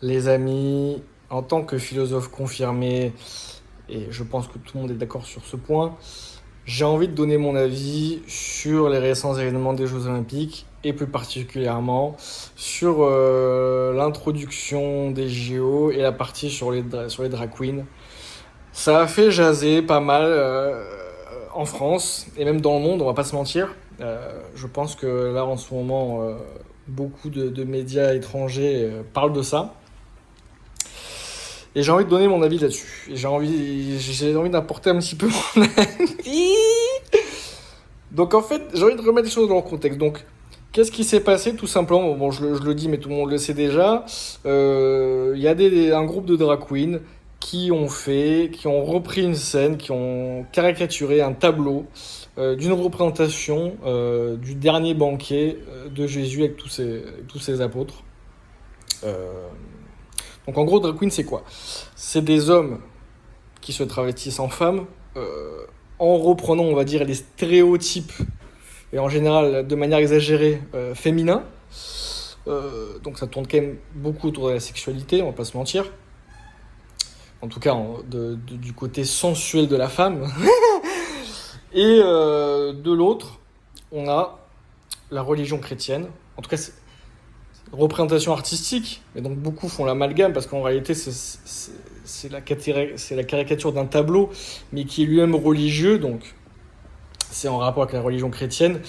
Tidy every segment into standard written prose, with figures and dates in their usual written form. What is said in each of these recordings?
Les amis, en tant que philosophe confirmé, et je pense que tout le monde est d'accord sur ce point, j'ai envie de donner mon avis sur les récents événements des Jeux Olympiques et plus particulièrement sur l'introduction des JO et la partie sur les drag queens. Ça a fait jaser pas mal en France et même dans le monde, on va pas se mentir. Je pense que là en ce moment, beaucoup de médias étrangers parlent de ça. Et j'ai envie de donner mon avis là-dessus. Et j'ai envie d'apporter un petit peu mon avis. Donc en fait, j'ai envie de remettre les choses dans le contexte. Donc, qu'est-ce qui s'est passé tout simplement? Bon, je le dis, mais tout le monde le sait déjà. Il y a un groupe de drag queens qui ont repris une scène, qui ont caricaturé un tableau d'une représentation du dernier banquet de Jésus avec tous ses apôtres. Euh, donc en gros, drag queen, c'est quoi? C'est des hommes qui se travestissent en femmes en reprenant, on va dire, les stéréotypes et en général de manière exagérée féminin. Donc ça tourne quand même beaucoup autour de la sexualité, on va pas se mentir. En tout cas, du côté sensuel de la femme. Et de l'autre, on a la religion chrétienne. En tout cas, c'est une représentation artistique. Et donc beaucoup font l'amalgame parce qu'en réalité, c'est la caricature d'un tableau, mais qui est lui-même religieux. Donc c'est en rapport avec la religion chrétienne.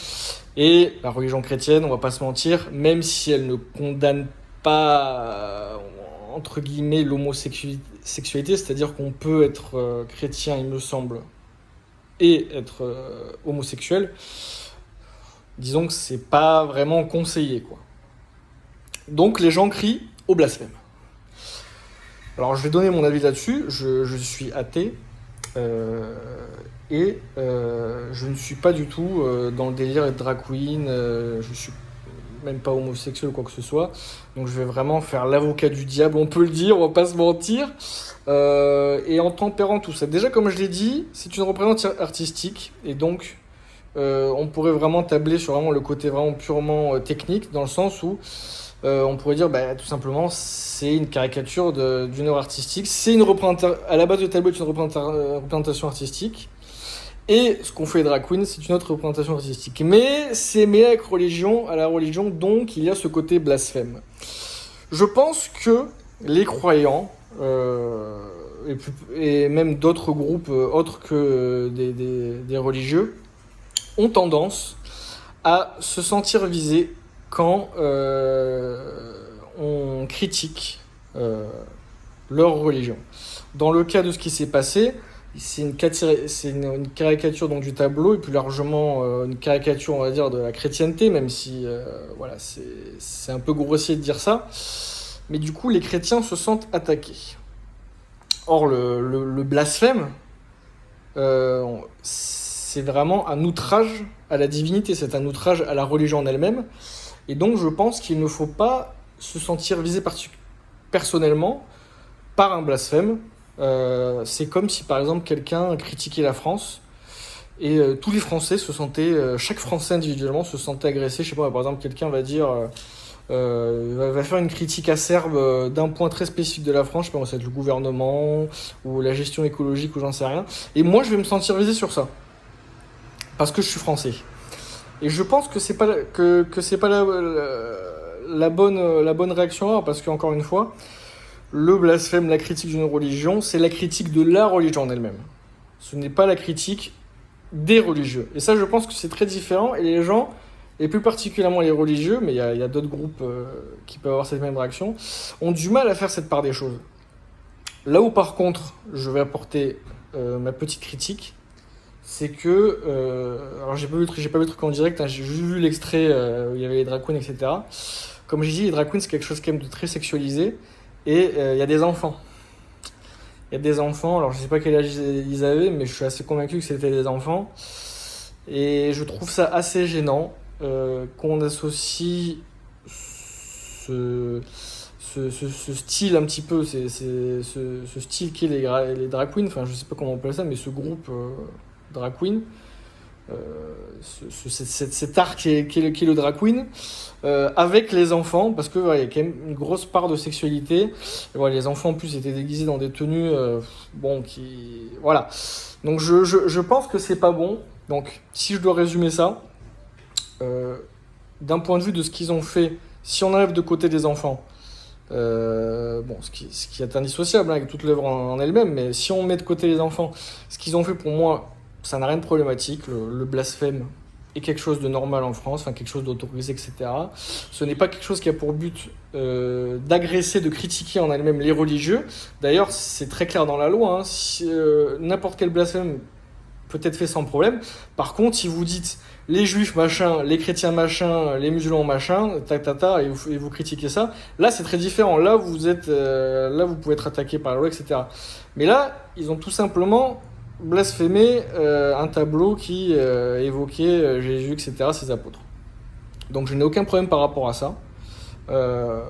Et la religion chrétienne, on va pas se mentir, même si elle ne condamne pas, entre guillemets, l'homosexualité, c'est-à-dire qu'on peut être chrétien, il me semble, et être homosexuel, disons que c'est pas vraiment conseillé, quoi. Donc les gens crient au blasphème. Alors je vais donner mon avis là-dessus, je suis athée, euh, et je ne suis pas du tout dans le délire de drag queen, je suis même pas homosexuel ou quoi que ce soit. Donc je vais vraiment faire l'avocat du diable, on peut le dire, on va pas se mentir. Et en tempérant tout ça. Déjà, comme je l'ai dit, c'est une représentation artistique. Et donc, on pourrait vraiment tabler sur vraiment le côté vraiment purement technique, dans le sens où on pourrait dire, bah, tout simplement, c'est une caricature d'une œuvre artistique. C'est une représentation, à la base, le tableau est une représentation artistique. Et ce qu'on fait les drag queens, c'est une autre représentation artistique. Mais c'est mêlé avec religion, à la religion, donc il y a ce côté blasphème. Je pense que les croyants, et même d'autres groupes autres que des religieux, ont tendance à se sentir visés quand on critique leur religion. Dans le cas de ce qui s'est passé, c'est une caricature donc, du tableau et plus largement une caricature, on va dire, de la chrétienté, même si voilà, c'est un peu grossier de dire ça. Mais du coup, les chrétiens se sentent attaqués. Or, le blasphème, c'est vraiment un outrage à la divinité, c'est un outrage à la religion en elle-même. Et donc, je pense qu'il ne faut pas se sentir visé personnellement par un blasphème. C'est comme si, par exemple, quelqu'un critiquait la France et tous les Français se sentaient, chaque Français individuellement se sentait agressé. Je sais pas, par exemple, quelqu'un va dire, va faire une critique acerbe d'un point très spécifique de la France, je sais pas, ça va être le gouvernement ou la gestion écologique ou j'en sais rien. Et moi, je vais me sentir visé sur ça parce que je suis français. Et je pense que c'est pas la bonne réaction, parce qu'encore une fois, le blasphème, la critique d'une religion, c'est la critique de la religion en elle-même. Ce n'est pas la critique des religieux. Et ça, je pense que c'est très différent. Et les gens, et plus particulièrement les religieux, mais il y a d'autres groupes qui peuvent avoir cette même réaction, ont du mal à faire cette part des choses. Là où par contre, je vais apporter ma petite critique, c'est que... alors j'ai pas vu le truc en direct, hein, j'ai juste vu l'extrait où il y avait les drag queens, etc. Comme j'ai dit, les drag queens, c'est quelque chose quand même de très sexualisé. Et il y a des enfants. Il y a des enfants, alors je sais pas quel âge ils avaient, mais je suis assez convaincu que c'était des enfants. Et je trouve ça assez gênant qu'on associe ce, ce style un petit peu, ce style qu'est les drag queens, enfin je sais pas comment on appelle ça, mais ce groupe drag queen, cet art qui est le drag queen, avec les enfants, parce que voilà, il y a quand même une grosse part de sexualité. Et voilà, les enfants en plus étaient déguisés dans des tenues, bon, qui... Voilà. Donc je pense que c'est pas bon. Donc si je dois résumer ça, euh, d'un point de vue de ce qu'ils ont fait, si on enlève de côté des enfants, bon, ce qui est indissociable hein, avec toute l'œuvre en elle-même, mais si on met de côté les enfants, ce qu'ils ont fait pour moi, ça n'a rien de problématique. Le blasphème est quelque chose de normal en France, enfin quelque chose d'autorisé, etc. Ce n'est pas quelque chose qui a pour but d'agresser, de critiquer en elle-même les religieux. D'ailleurs, c'est très clair dans la loi. Hein, si, n'importe quel blasphème peut être fait sans problème. Par contre, si vous dites les juifs machin, les chrétiens machin, les musulmans machin, et vous critiquez ça, là c'est très différent. Là vous êtes, là vous pouvez être attaqué par la loi, etc. Mais là, ils ont tout simplement blasphémé un tableau qui évoquait Jésus, etc., ses apôtres. Donc je n'ai aucun problème par rapport à ça. Euh,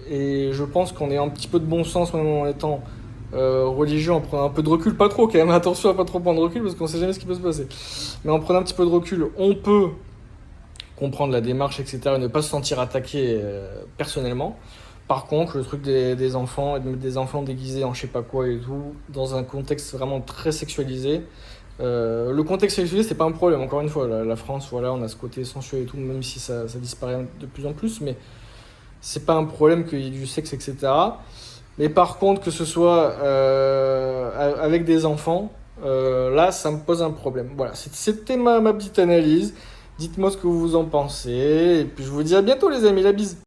et je pense qu'on est un petit peu de bon sens même en étant religieux, en prenant un peu de recul, pas trop quand même, attention à pas trop prendre de recul parce qu'on sait jamais ce qui peut se passer. Mais en prenant un petit peu de recul, on peut comprendre la démarche, etc. et ne pas se sentir attaqué personnellement. Par contre, le truc des enfants, et de mettre des enfants déguisés en je sais pas quoi et tout, dans un contexte vraiment très sexualisé, le contexte sexualisé, c'est pas un problème, encore une fois, la France, voilà, on a ce côté sensuel et tout, même si ça disparaît de plus en plus, mais c'est pas un problème qu'il y ait du sexe, etc. Mais par contre, que ce soit avec des enfants, là, ça me pose un problème. Voilà, c'était ma petite analyse. Dites-moi ce que vous en pensez. Et puis je vous dis à bientôt, les amis. La bise.